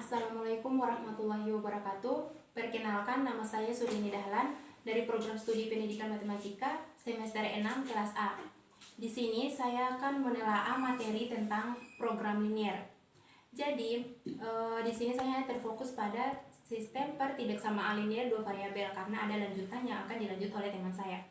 Assalamualaikum warahmatullahi wabarakatuh. Perkenalkan, nama saya Surini Dahlan dari Program Studi Pendidikan Matematika semester 6 kelas A. Di sini saya akan menelaah materi tentang program linier. Jadi, di sini saya terfokus pada sistem pertidaksamaan linier dua variabel karena ada lanjutan yang akan dilanjut oleh teman saya.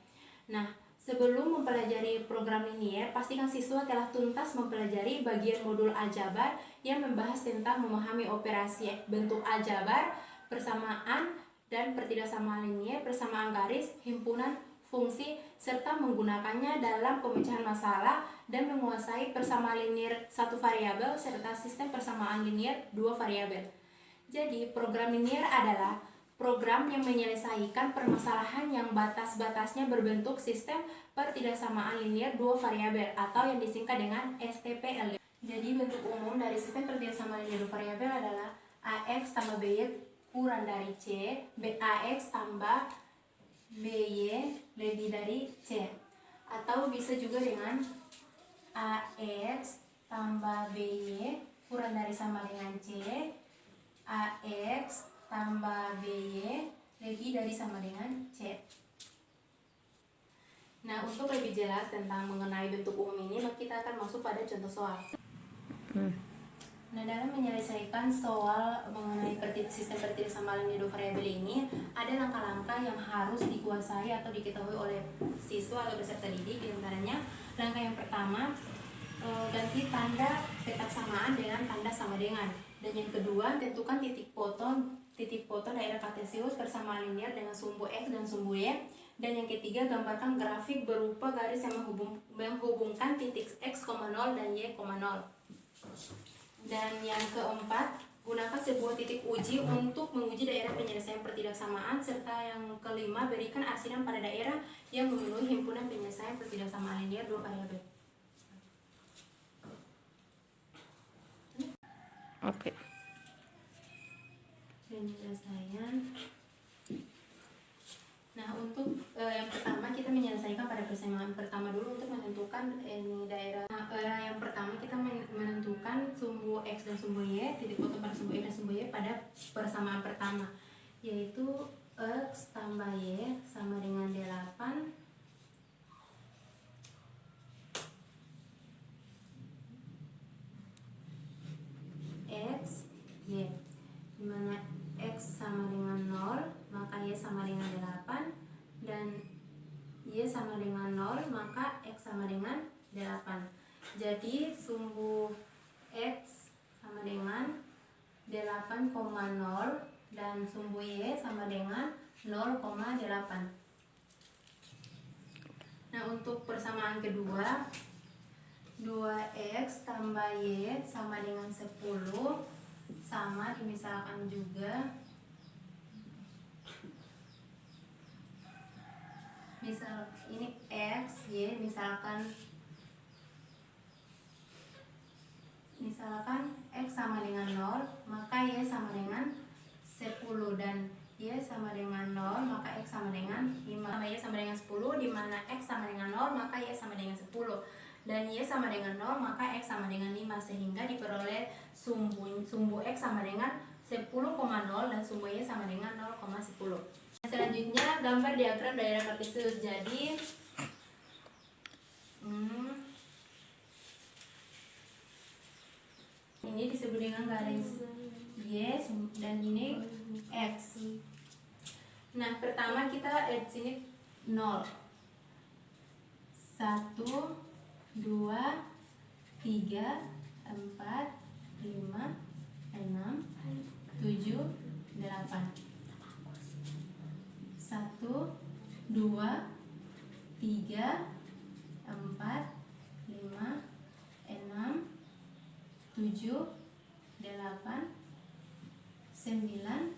Nah, sebelum mempelajari program linier, pastikan siswa telah tuntas mempelajari bagian modul aljabar yang membahas tentang memahami operasi bentuk aljabar, persamaan dan pertidaksamaan linier, persamaan garis, himpunan, fungsi, serta menggunakannya dalam pemecahan masalah dan menguasai persamaan linier satu variabel serta sistem persamaan linier dua variabel. Jadi, program linier adalah program yang menyelesaikan permasalahan yang batas-batasnya berbentuk sistem pertidaksamaan linier dua variabel atau yang disingkat dengan STPL. Jadi bentuk umum dari sistem pertidaksamaan linier dua variabel adalah AX tambah BY kurang dari C, BAX tambah BY lebih dari C. Atau bisa juga dengan AX tambah BY kurang dari sama dengan C, AX tambah BY lebih dari sama dengan C. Nah, untuk lebih jelas tentang mengenai bentuk umum ini, kita akan masuk pada contoh soal. Nah, dalam menyelesaikan soal mengenai sistem pertidaksamaan linier dua variabel ini, ada langkah-langkah yang harus dikuasai atau diketahui oleh siswa atau peserta didik. Di antaranya, langkah yang pertama, ganti tanda petak samaan dengan tanda sama dengan. Dan yang kedua, tentukan titik foto daerah kartesius persamaan linier dengan sumbu X dan sumbu Y. Dan yang ketiga, gambarkan grafik berupa garis yang menghubungkan titik X,0 dan Y,0. Dan yang keempat, gunakan sebuah titik uji untuk menguji daerah penyelesaian pertidaksamaan. Serta yang kelima, berikan arsinan pada daerah yang memenuhi himpunan penyelesaian pertidaksamaan linier dua variabel. Oke. Penyelesaian. Nah, untuk yang pertama kita menyelesaikan pada persamaan pertama dulu untuk menentukan ini daerah. Yang pertama kita menentukan sumbu X dan sumbu Y, titik foto pada sumbu X dan sumbu Y pada persamaan pertama, yaitu X tambah Y sama dengan 8 X Y, dimana X sama dengan 0 maka Y sama dengan 8 dan Y sama dengan 0 maka X sama dengan 8. Jadi sumbu X sama dengan 8,0 dan sumbu Y sama dengan 0,8. Nah, untuk persamaan kedua, 2X tambah Y sama dengan 10 sama dimisalkan juga, misal ini X, Y, misalkan X sama dengan 0 maka Y sama dengan 10 dan Y sama dengan 0 maka X sama dengan 5. Y sama dengan 10, dimana X sama dengan 0 maka Y sama dengan 10 dan Y sama dengan 0 maka X sama dengan 5, sehingga diperoleh sumbu X sama dengan 10,0 dan sumbu Y sama dengan 0,10. Selanjutnya, gambar diagram daerah kartesius. Jadi ini disebut dengan garis Y dan ini X. Nah, pertama kita di sini 0, 1, 2, 3, 4, 5, 6, 7, 8. 1, 2, 3, 4, 5, 6, 7, 8, 9,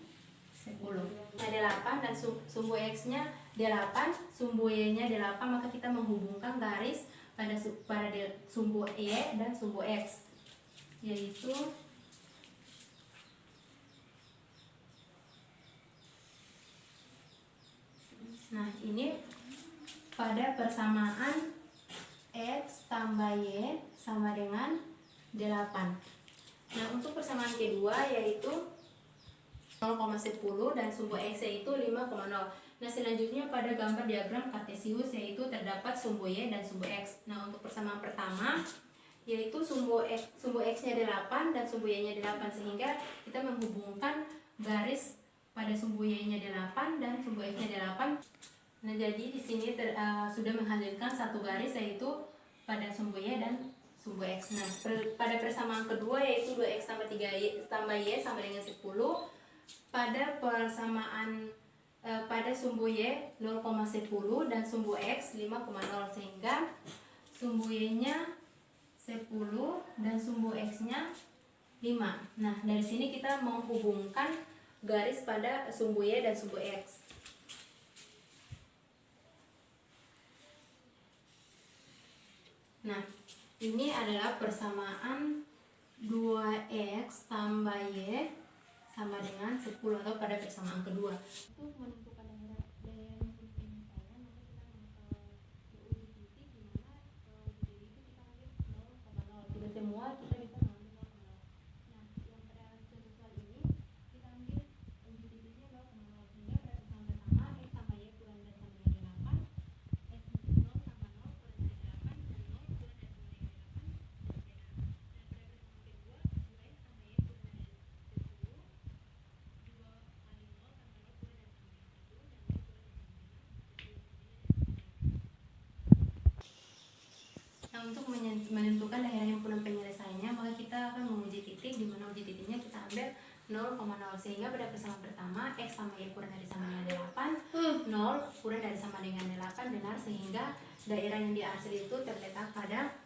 10. Nah, 8 dan sumbu X-nya 8, sumbu Y-nya 8, maka kita menghubungkan garis pada sumbu Y dan sumbu X, yaitu nah, ini pada persamaan X tambah Y sama dengan 8. Nah, untuk persamaan kedua yaitu 0,10 dan sumbu X yaitu 5,0. Nah, selanjutnya pada gambar diagram kartesius yaitu terdapat sumbu Y dan sumbu X. Nah, untuk persamaan pertama yaitu sumbu X-nya 8 dan sumbu Y-nya 8, sehingga kita menghubungkan garis pada sumbu Y-nya 8 dan sumbu X-nya 8. Nah, jadi di sini sudah menghasilkan satu garis yaitu pada sumbu Y dan sumbu X. Nah, pada persamaan kedua yaitu 2X tambah 3Y tambah Y sama dengan 10. Pada persamaan pada sumbu Y 0,10 dan sumbu X 5,0, sehingga sumbu Y-nya 10 dan sumbu X-nya 5. Nah, dari sini kita menghubungkan garis pada sumbu Y dan sumbu X. Nah, ini adalah persamaan 2X tambah Y sama dengan 10 atau pada persamaan kedua. Untuk menentukan daya yang penyelesaian, maka kita uji titik di mana uji titik itu kita ambil 0,0. Tidak semua kita bisa mengambil 0,0. Nah, yang pada contoh soal ini kita ambil uji titiknya 0,0, sehingga pada persamaan pertama X tambah Y kurang dari sama dengan 8, X 0 tambah 0 kurang dari 8, dan 0 kurang dari sama dengan 8 berbeda. Dan pada persamaan kedua 2X tambah Y kurang dari 10, Nah, untuk menentukan daerah himpunan penyelesaiannya, maka kita akan menguji titik, di mana uji titiknya kita ambil 0,0, sehingga pada persamaan pertama X sama Y kurang dari sama dengan 8, 0 kurang dari sama dengan 8 benar, sehingga daerah yang diarsir itu terletak pada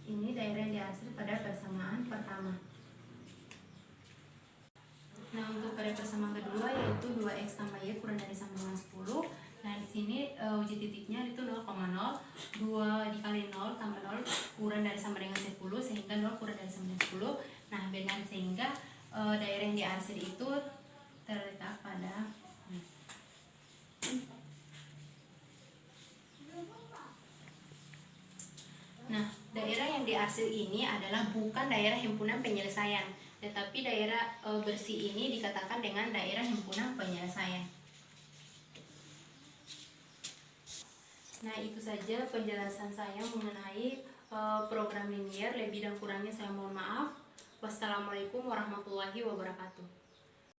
ini daerah yang diarsir pada persamaan pertama. Nah, untuk pada persamaan kedua yaitu 2X tambah Y kurang dari sama dengan 10. Nah, di sini uji titiknya itu 0,0, 2 dikali 0 tambah 0 kurang dari sama dengan 10, sehingga 0 kurang dari sama dengan 10. Nah, benar, sehingga daerah yang diarsir itu terletak pada Nah, daerah yang diarsir ini adalah bukan daerah himpunan penyelesaian, tetapi daerah bersih ini dikatakan dengan daerah himpunan penyelesaian. Nah, itu saja penjelasan saya mengenai program linier. Lebih dan kurangnya saya mohon maaf. Wassalamualaikum warahmatullahi wabarakatuh.